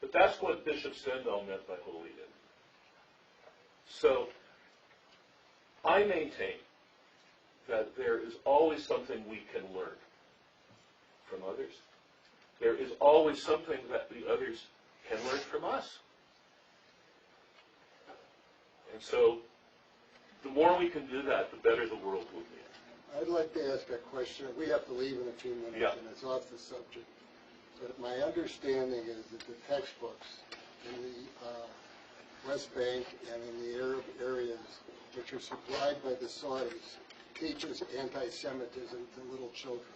But that's what Bishop Stendhal meant by holy in. So I maintain that there is always something we can learn from others. There is always something that the others can learn from us. And so the more we can do that, the better the world will be. I'd like to ask a question. We have to leave in a few minutes, Yeah. and it's off the subject. But my understanding is that the textbooks in the West Bank and in the Arab areas, which are supplied by the Saudis, teaches anti-Semitism to little children.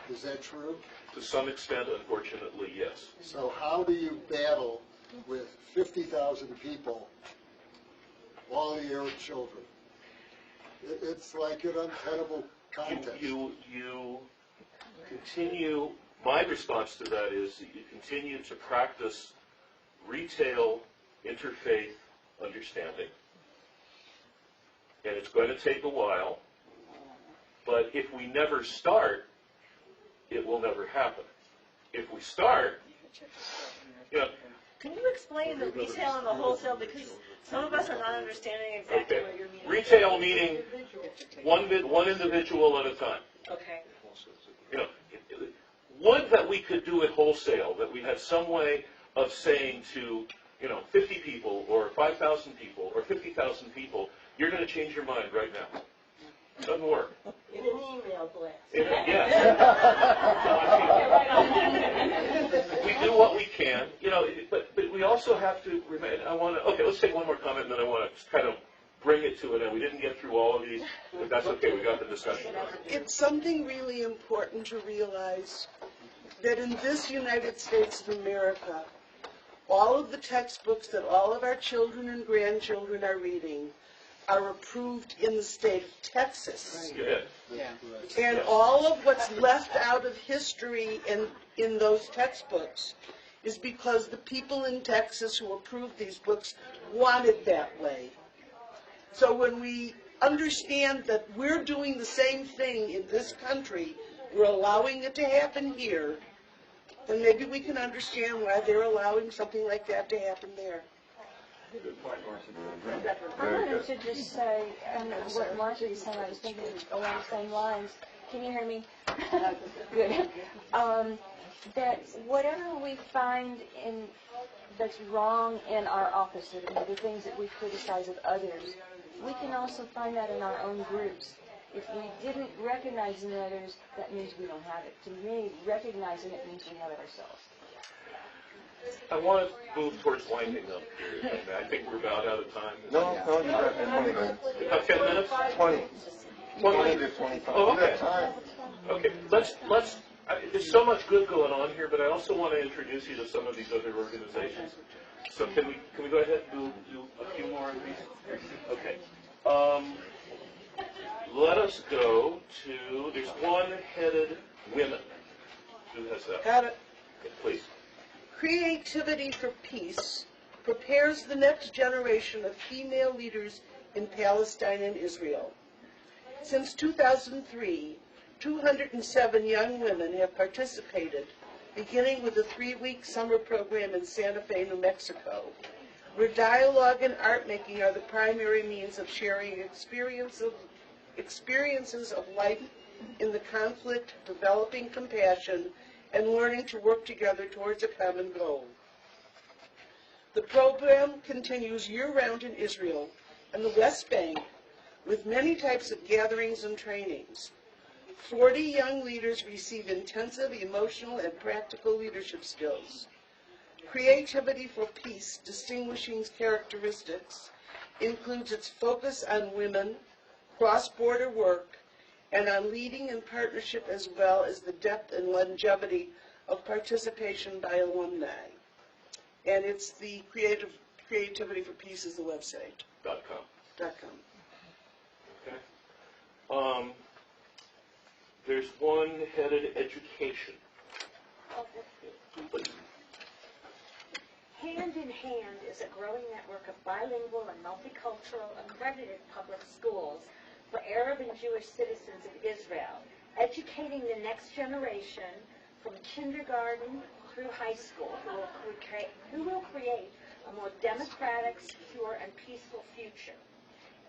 Is that true? To some extent, unfortunately, yes. So how do you battle with 50,000 people, all the Arab children? It's like an untenable contest. You continue, my response to that is that you continue to practice retail interfaith understanding. And it's going to take a while, but if we never start, it will never happen. If we start, Can you explain the retail and the wholesale? Because some of us are not understanding exactly what you're meaning. Retail meaning one individual at a time. Okay. Would that we could do it wholesale, that we had some way of saying to 50 people or 5,000 people or 50,000 people, you're going to change your mind right now. Doesn't work. In an email blast. Yes. We do what we can, but we also have to remain. Let's take one more comment, and then I want to kind of bring it to it. And we didn't get through all of these, but that's okay. We got the discussion. It's something really important to realize that in this United States of America, all of the textbooks that all of our children and grandchildren are reading are approved in the state of Texas. Yeah. And all of what's left out of history in those textbooks is because the people in Texas who approved these books wanted that way. So when we understand that we're doing the same thing in this country, we're allowing it to happen here, then maybe we can understand why they're allowing something like that to happen there. Good point, Marcy. I wanted to just say, and what Marcy was saying, I was thinking along the same lines. Can you hear me? Good. That whatever we find that's wrong in our opposite, and the things that we criticize of others, we can also find that in our own groups. If we didn't recognize in others, that means we don't have it. To me, recognizing it means we have it ourselves. I want to move towards winding up here. I think we're about out of time. No, you got 20 minutes. About 10 minutes? 20 to 25. Oh, okay. Okay, there's so much good going on here, but I also want to introduce you to some of these other organizations. So can we go ahead and do a few more of these? Okay. Let us go to, there's One-Headed Women. Who has that? Got it. Okay, please. Creativity for Peace prepares the next generation of female leaders in Palestine and Israel. Since 2003, 207 young women have participated, beginning with a 3-week summer program in Santa Fe, New Mexico, where dialogue and art making are the primary means of sharing experiences of life in the conflict, developing compassion, and learning to work together towards a common goal. The program continues year-round in Israel and the West Bank with many types of gatherings and trainings. 40 young leaders receive intensive emotional and practical leadership skills. Creativity for Peace distinguishing characteristics includes its focus on women, cross-border work, and on leading in partnership, as well as the depth and longevity of participation by alumni. And it's the Creativity for Peace is the website. .com. .com. Okay. There's One-Headed Education. Please. Hand in Hand is a growing network of bilingual and multicultural accredited public schools for Arab and Jewish citizens of Israel, educating the next generation from kindergarten through high school who will create a more democratic, secure, and peaceful future.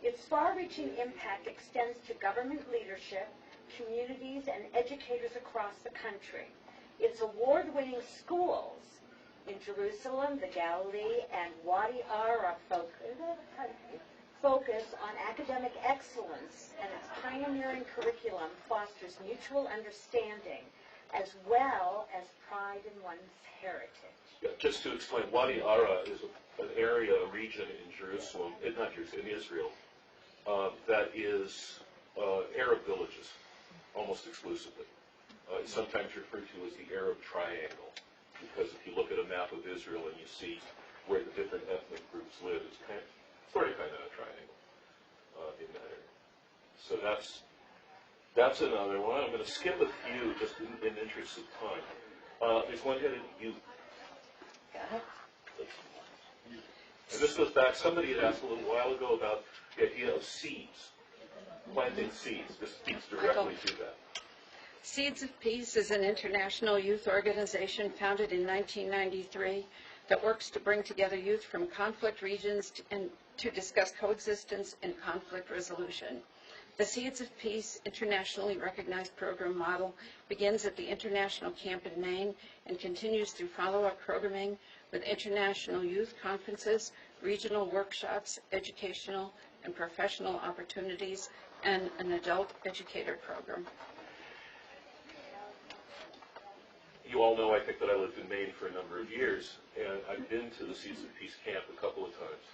Its far-reaching impact extends to government leadership, communities, and educators across the country. Its award-winning schools in Jerusalem, the Galilee, and Wadi Ara focus on academic excellence, and its pioneering curriculum fosters mutual understanding as well as pride in one's heritage. Yeah, just to explain, Wadi Ara is an area, a region in Jerusalem, not Jerusalem, in Israel, that is Arab villages, almost exclusively. It's sometimes referred to as the Arab Triangle, because if you look at a map of Israel and you see where the different ethnic groups live, it's sort of a triangle in that area. So that's another one. I'm going to skip a few just in the interest of time. There's one headed youth. And this goes back, somebody had asked a little while ago about the idea of seeds, planting seeds. This speaks directly to that. Seeds of Peace is an international youth organization founded in 1993 that works to bring together youth from conflict regions and to discuss coexistence and conflict resolution. The Seeds of Peace internationally recognized program model begins at the International Camp in Maine and continues through follow-up programming with international youth conferences, regional workshops, educational and professional opportunities, and an adult educator program. You all know, I think, that I lived in Maine for a number of years, and I've been to the Seeds of Peace camp a couple of times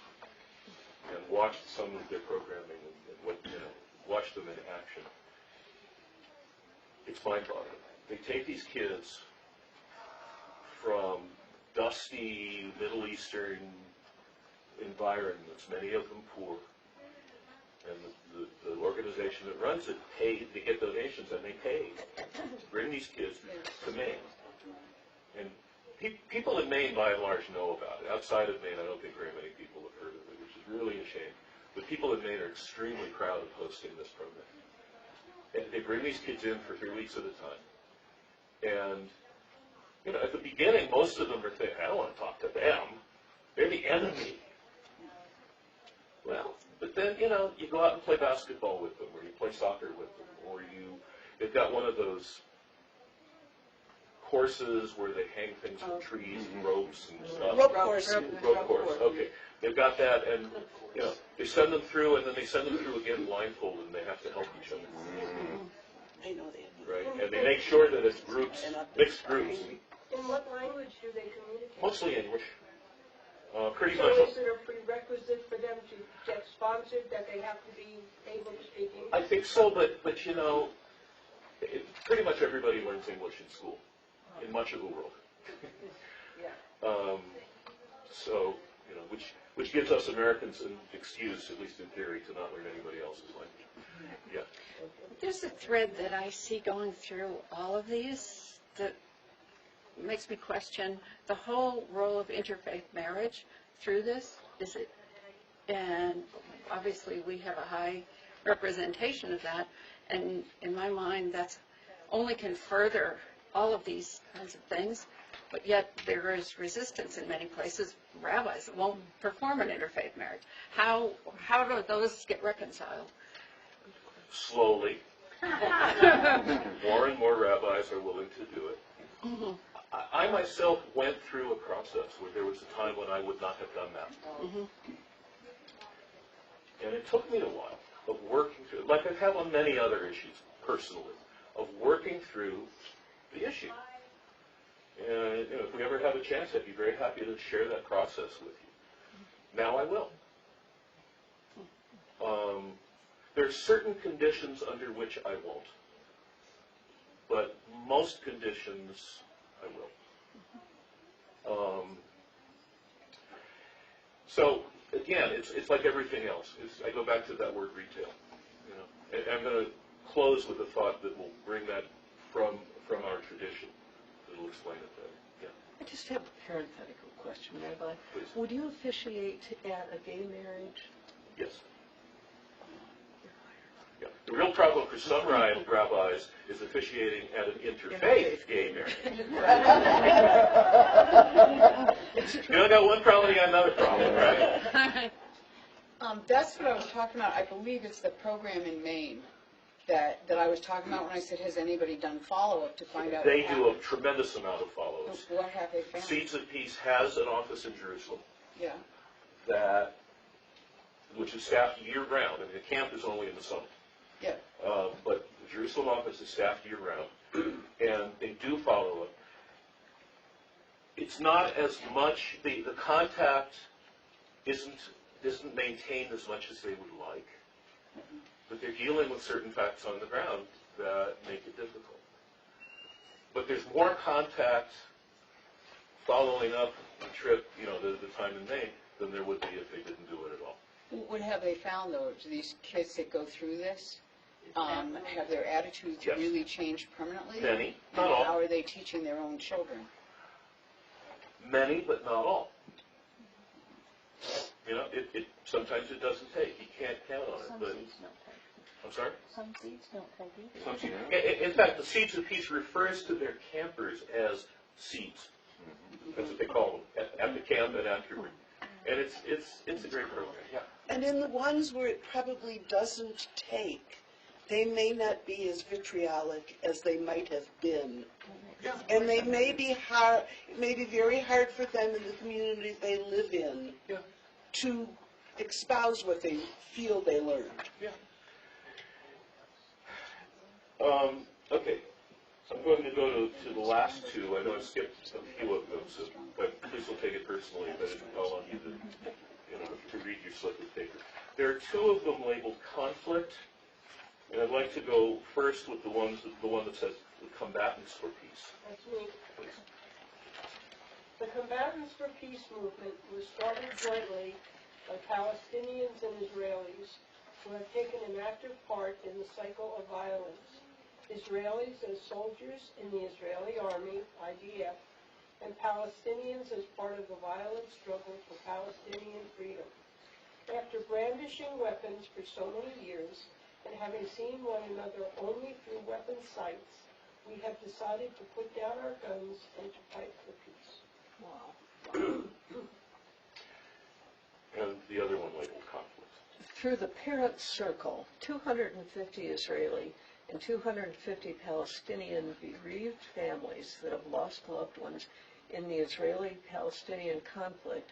and watched some of their programming and watched them in action. It's mind-boggling. They take these kids from dusty Middle Eastern environments, many of them poor, and the organization that runs it they get donations and they pay to bring these kids to Maine. And people in Maine, by and large, know about it. Outside of Maine, I don't think very many people have heard of it, which is really a shame. But people in Maine are extremely proud of hosting this program. And they bring these kids in for 3 weeks at a time. And, at the beginning, most of them are thinking, I don't want to talk to them. They're the enemy. Well, but then, you go out and play basketball with them, or you play soccer with them, or they've got one of those courses where they hang things from trees and ropes and stuff. Rope course. Rope course, okay. They've got that, and, they send them through, and then they send them through again blindfolded, and they have to help each other. I know that. Right, and they make sure that it's groups, mixed groups. In what language do they communicate? Mostly English. Pretty So much. is it a prerequisite for them to get sponsored that they have to be able to speak English? I think so, but pretty much everybody learns English in school, in much of the world. So, which gives us Americans an excuse, at least in theory, to not learn anybody else's language. Yeah. There's a thread that I see going through all of these that makes me question the whole role of interfaith marriage through this. And obviously we have a high representation of that, and in my mind that's only can further all of these kinds of things, but yet there is resistance in many places. Rabbis won't perform an interfaith marriage. How do those get reconciled? Slowly. More and more rabbis are willing to do it. Mm-hmm. I myself went through a process where there was a time when I would not have done that. Mm-hmm. And it took me a while of working through, like I have on many other issues personally, of working through the issue. And if we ever have a chance, I'd be very happy to share that process with you. Now I will. There are certain conditions under which I won't, but most conditions I will. So again, it's like everything else. I go back to that word retail. And I'm going to close with a thought that will bring that from our tradition. It'll explain it better. Yeah. I just have a parenthetical question, Rabbi. Please. Would you officiate at a gay marriage? Yes. Yeah. The real problem for some rabbis is officiating at an interfaith gay marriage. You don't got one problem, you got another problem, right? That's what I was talking about. I believe it's the program in Maine that I was talking about when I said, has anybody done follow-up to find out? They do a tremendous amount of follow-ups. What have they found? Seeds of Peace has an office in Jerusalem Yeah. which is staffed year-round. I mean, the camp is only in the summer. Yeah. But the Jerusalem office is staffed year-round, and they do follow up. It's not as much, the contact isn't maintained as much as they would like, but they're dealing with certain facts on the ground that make it difficult. But there's more contact following up the trip, the time in Maine, than there would be if they didn't do it at all. What have they found, though? Do these kids that go through this, have their attitudes Yes. really changed permanently? Many, And not all. how are they teaching their own children? Many, but not all. Sometimes it doesn't take. You can't count on it. Some But seeds don't take. I'm sorry? Some seeds don't take either. Some seeds. In fact, the Seeds of Peace refers to their campers as seeds. That's what they call them at the camp and afterward. And it's a great program. Yeah. And in the ones where it probably doesn't take, they may not be as vitriolic as they might have been. Yeah. And they may be hard, it may be very hard for them in the community they live in to espouse what they feel they learned. Yeah. Okay. I'm going to go to the last two. I know I skipped a few of them, but please don't take it personally if I didn't call on you to read your slip of paper. There are two of them labeled conflict, and I'd like to go first with the one that says the combatants for peace. That's me. Please. The Combatants for Peace movement was started jointly by Palestinians and Israelis who have taken an active part in the cycle of violence. Israelis as soldiers in the Israeli army, IDF, and Palestinians as part of the violent struggle for Palestinian freedom. After brandishing weapons for so many years and having seen one another only through weapon sights, we have decided to put down our guns and to fight for peace. Wow. And the other one labeled conflict. Through the Parent Circle, 250 Israeli and 250 Palestinian bereaved families that have lost loved ones in the Israeli-Palestinian conflict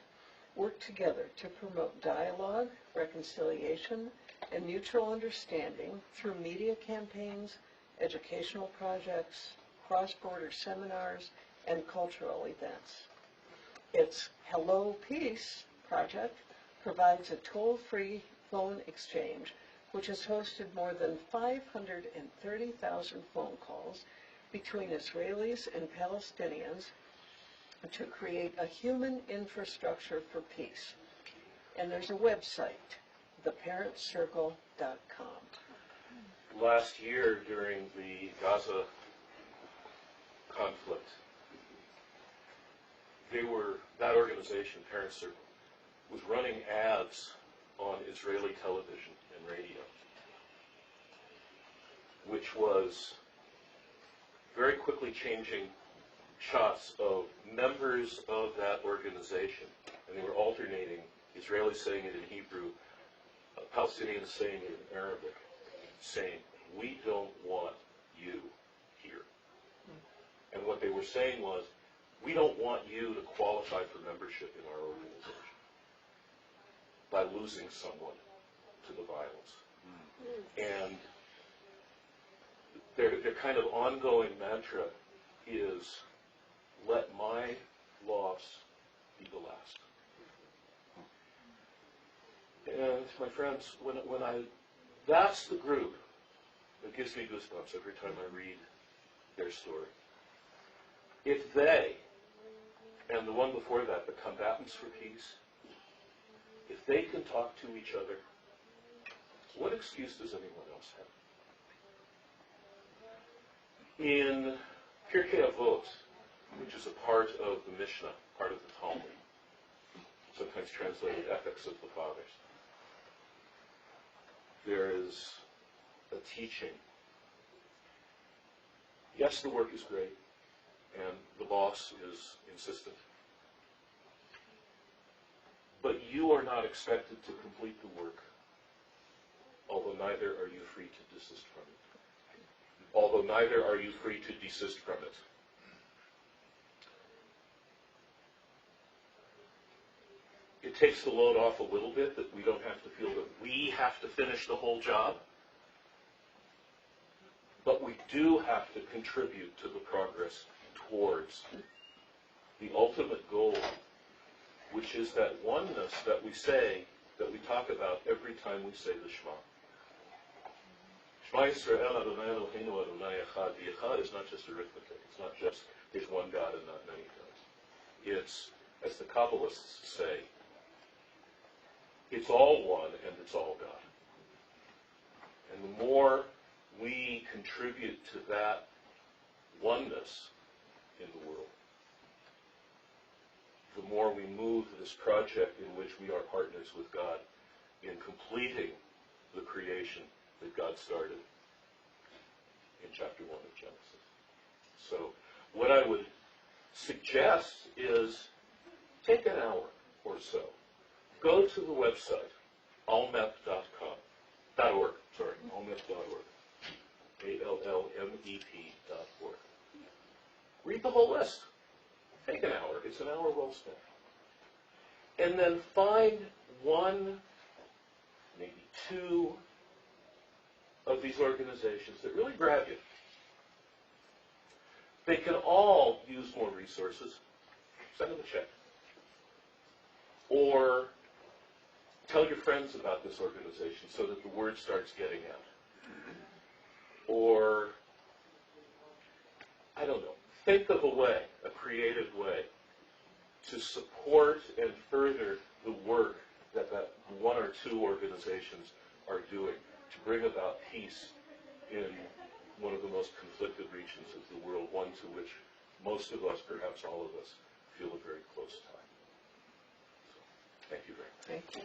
work together to promote dialogue, reconciliation, and mutual understanding through media campaigns, educational projects, cross-border seminars, and cultural events. Its Hello Peace project provides a toll-free phone exchange which has hosted more than 530,000 phone calls between Israelis and Palestinians to create a human infrastructure for peace. And there's a website, theparentcircle.com. Last year during the Gaza conflict, that organization, Parent Circle, was running ads on Israeli television and radio, which was very quickly changing shots of members of that organization, and they were alternating, Israelis saying it in Hebrew, Palestinians saying it in Arabic, saying, "We don't want you here." And what they were saying was, we don't want you to qualify for membership in our organization by losing someone to the violence. And their kind of ongoing mantra is, let my loss be the last. And my friends, that's the group that gives me goosebumps every time I read their story. If they, and the one before that, the Combatants for Peace, if they can talk to each other, what excuse does anyone else have? In Pirkei Avot, which is a part of the Mishnah, part of the Talmud, sometimes translated Ethics of the Fathers, there is a teaching. Yes, the work is great, and the boss is insistent. But you are not expected to complete the work, although neither are you free to desist from it. Although neither are you free to desist from it. It takes the load off a little bit that we don't have to feel that we have to finish the whole job. But we do have to contribute to the progress towards the ultimate goal, which is that oneness that we say, that we talk about every time we say the Shema. Shema Yisrael Adonai Eloheinu Adonai Echad. The Echad is not just arithmetic. It's not just there's one God and not many gods. It's, as the Kabbalists say, it's all one and it's all God. And the more we contribute to that oneness in the world, the more we move this project in which we are partners with God in completing the creation that God started in chapter 1 of Genesis. So what I would suggest is take an hour or so. Go to the website, allmep.org, allmep.org, allmep.org. Read the whole list. Take an hour. It's an hour well spent. And then find one, maybe two of these organizations that really grab you. They can all use more resources. Send them a check. Or tell your friends about this organization so that the word starts getting out. Or, I don't know, think of a way, a creative way, to support and further the work that one or two organizations are doing to bring about peace in one of the most conflicted regions of the world, one to which most of us, perhaps all of us, feel a very close tie. So, thank you very much. Thank you.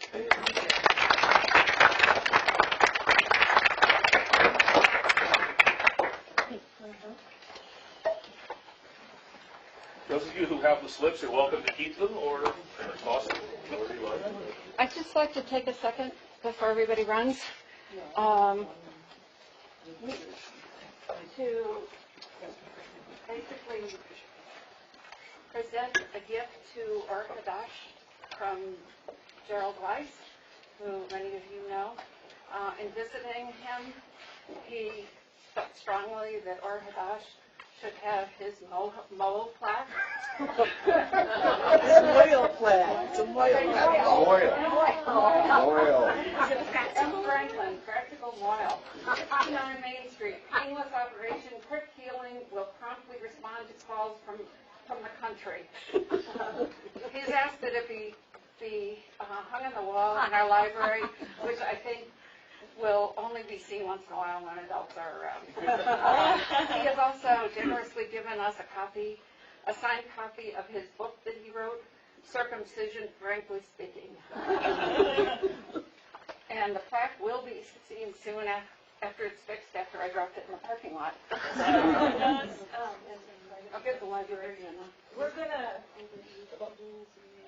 Those of you who have the slips are welcome to keep them or toss them, whatever you like. I'd just like to take a second before everybody runs to basically present a gift to Or Hadash from Gerald Weiss, who many of you know. In visiting him, he felt strongly that Or Hadash should have his Moel plaque. It's a Moel plaque. It's a Moel plaque. Moel. And Franklin, practical Moel. On Main Street, painless operation, quick healing, will promptly respond to calls from the country. He's asked that it be hung on the wall in our library, which I think will only be seen once in a while when adults are around. He has also generously given us a signed copy of his book that he wrote, Circumcision, Frankly Speaking. And the plaque will be seen soon after it's fixed, after I dropped it in the parking lot. I'll get the librarian. We're going to,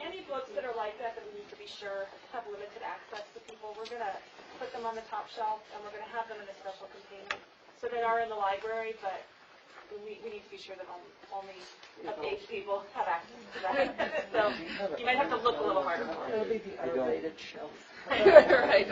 any books that are like that we need to be sure have limited access to people, we're going to put them on the top shelf, and we're going to have them in a special container. So they are in the library, but we need to be sure that only of-age people have access to that. So you might have to look a little harder for it. It'll be the R-rated shelf. Right.